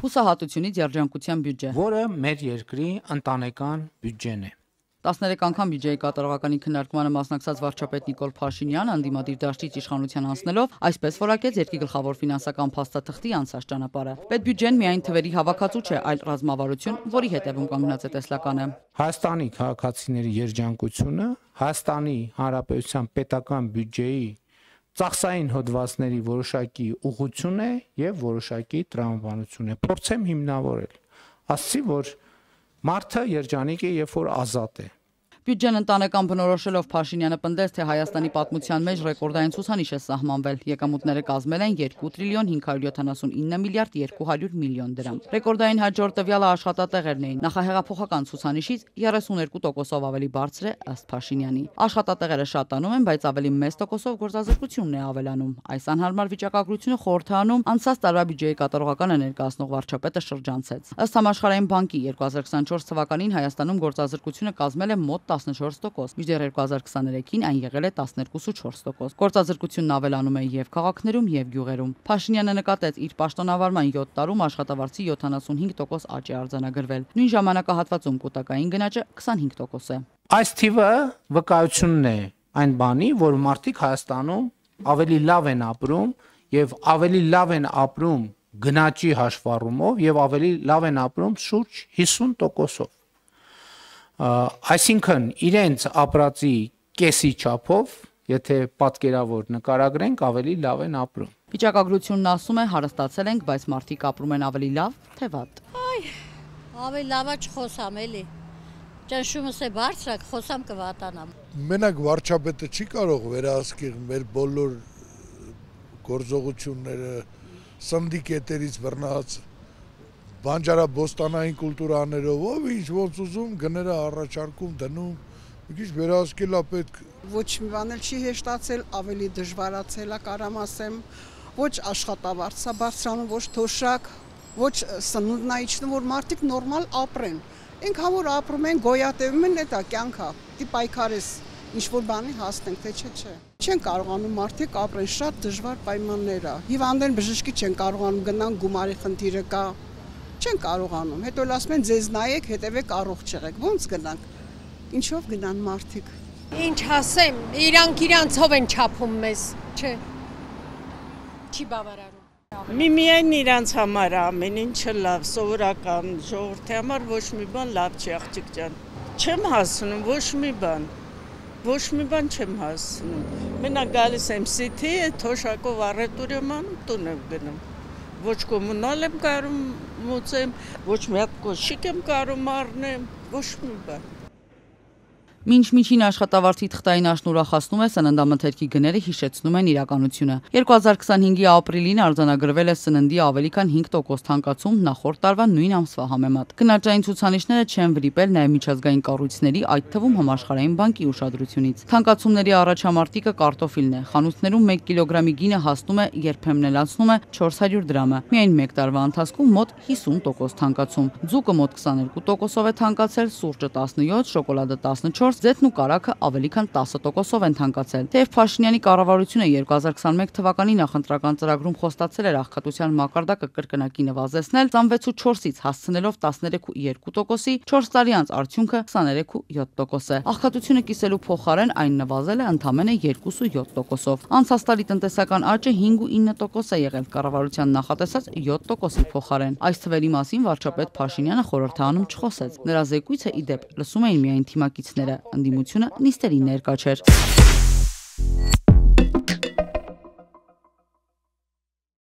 Հուսահատությունից երջանկության բյուջե, որը մեր երկրի ընտանեկան բյուջեն է։ 13 անգամ բյուջեի կատարողականի քննարկմանը մասնակցած վարչապետ Նիկոլ Փաշինյանը ընդդիմադիր դաշտից իշխանության անցնելով այսպես որակեց երկրի գլխավոր ֆինանսական փաստաթղթի անցած ճանապարհը։ Պետբյուջեն միայն թվերի հավաքածու չէ, այլ ռազմավարություն, որի հետևում կանգնած է տեսլականը։ Հայաստանի քաղաքացիների երջանկությունը, Հայաստանի Հանրապետության պետական բյուջեի ծախսային հոդվածների որոշակի ուղղություն է եւ որոշակի տրամաբանություն է։ Փորձեմ հիմնավորել։ Ասացի, որ մարդը երջանիկ է, երբ որ ազատ է։ Բյուջեն ընտանեկան բնորոշելով Փաշինյանը պնդեց, թե Հայաստանի պատմության մեջ ռեկորդային ցուցանիշ է սահմանվել։ Եկամուտները կազմել են 2 տրիլիոն 579 միլիարդ 200 միլիոն դրամ։ Ռեկորդային հաջորդ տվյալը աշխատատեղերն էին։ Նախահեղափոխական ցուցանիշից 32%-ով ավելի բարձր է ըստ Փաշինյանի։ Աշխատատեղերը շատանում են, բայց ավելի մեծ տոկոսով գործազրկությունն է ավելանում։ Այս անհարմար վիճակագրությունը խորհրդանում անցած տարվա բյուջեի կատարողականը ներկայացնող վարչապետը շրջանցեց։ Ըստ Համաշխարհային բանկի 2024 թվականին Հայաստանում գործազրկությունը կազմել է մոտ 14%, մինչդեռ 2023-ին այն եղել է 12.4%։ Գործազրկությունն ավելանում է եւ քաղաքներում եւ գյուղերում։ Փաշինյանը նկատեց, իր պաշտոնավարման 7 տարում աշխատավարձի 75% աճ է արձանագրվել։ Նույն ժամանակահատվածում կൂട്ടակային գնաճը 25% է։ Այս թիվը վկայությունն է այն բանի, որ մարդիկ Հայաստանում ավելի լավ են ապրում եւ ավելի լավ են ապրում գնաճի հաշվառումով եւ ավելի լավ են ապրում շուրջ 50%-ով։ Այսինքն իրենց ապրածի կեսի չափով, եթե պատկերավոր նկարագրենք, ավելի լավ են ապրում։ Վիճակագրությունն ասում է, հարստացել ենք, բայց մարդիկ ապրում են ավելի լավ, թե վատ։ Ավելի լավա չխոսամ էլի։ Ճնշումս է բարձր, խոսամ կվատանամ։ Մենակ վարչապետը չի կարող վերահսկել մեր բոլոր գործողությունները, սնդի կետերից բռնած բանջարաբոստանային կուլտուրաներով, ով ինչ ոնց ուզում գները առաջարկում դնում, մի քիչ վերահսկելա պետք։ Ոչ մի բան էլ չի հեշտացել, ավելի դժվարացել է կարամ ասեմ, ոչ աշխատավարձա բարձրանում, ոչ թոշակ, ոչ սնունդն է իջնում, որ մարդիկ նորմալ ապրեն։ Ինքան որ ապրում են, գոյատևում են, դա կյանքա։ Դի պայքարես ինչ որ բանի հասնենք, թե չէ։ Չեն կարողանում մարդիկ ապրեն, շատ դժվար պայմաններ է։ Հիվանդեն բժշկի չեն կարողանում գնան, գումարի խնդիրը կա։ Չեն կարողանում, հետո ասում են ձեզ նայեք, հետևեք առողջ եղեք, ոնց գնանք, ինչով գնան մարդիկ։ Ինչ ասեմ, իրանցով են չափում մեզ, չէ, չի բավարարում։ Միայն իրանց համար ամեն ինչը լավ, սովորական, ժողովրդի համար ոչ մի բան լավ չի, աղջիկ ջան, չեմ հասնում, ոչ մի բան չեմ հասնում, մենակ գալիս եմ սիթի, թոշակով առետուր եմ անում, տուն եմ գնում։ Ոչ կոմունալ եմ կարում մուծեմ, ոչ մի հատ կոշիկ եմ կարում առնեմ, ոչ մի բան։ Մինչ միջին աշխատավարձի թղթային աշնը ուրախացնում է, սննդամթերքի գները հիշեցնում են իրականությունը։ 2025-ի ապրիլին արձանագրվել է սննդի ավելի քան 5% թանկացում նախորդ տարվա նույն ամսվա համեմատ։ Գնաճային ցուցանիշները չեն վրիպել նաև միջազգային կառույցների, այդ թվում Համաշխարհային բանկի ուշադրությունից։ Թանկացումների առաջամարտիկը կարտոֆիլն է։ Խանութներում 1 կիլոգրամի գինը հասնում է, երբեմն էլ անցնում է 400 դրամը։ Միայն 1 տարվա ընթացքում մոտ 50% թանկացում։ Ձուկը մոտ 22%-ով է թանկացել, սուրճը 17%, շոկոլադը 14%, ձեթն ու կարագը ավելի քան 10%-ով են թանկացել։ Թեև Փաշինյանի կառավարությունը 2021 թվականի նախընտրական ծրագրում խոստացել էր աղքատության մակարդակը կրկնակի նվազեցնել, 26.4-ից հասցնելով 13.2%-ի, 4 տարի անց արդյունքը 23.7% է։ Աղքատությունը կիսելու փոխարեն այն նվազել է ընդամենը 2.7%-ով։ Անցած տարի տնտեսական աճը 5.9% է եղել կառավարության նախատեսած 7%-ի փոխարեն։ Այս թվերի մասին վարչապետ Փաշինյանը խորհրդանում չխոսեց։ Նրա զեկույցը ի դեպ լսում էին միայն թիմակիցները, ընդդիմությունը նիստերին ներկա չէր։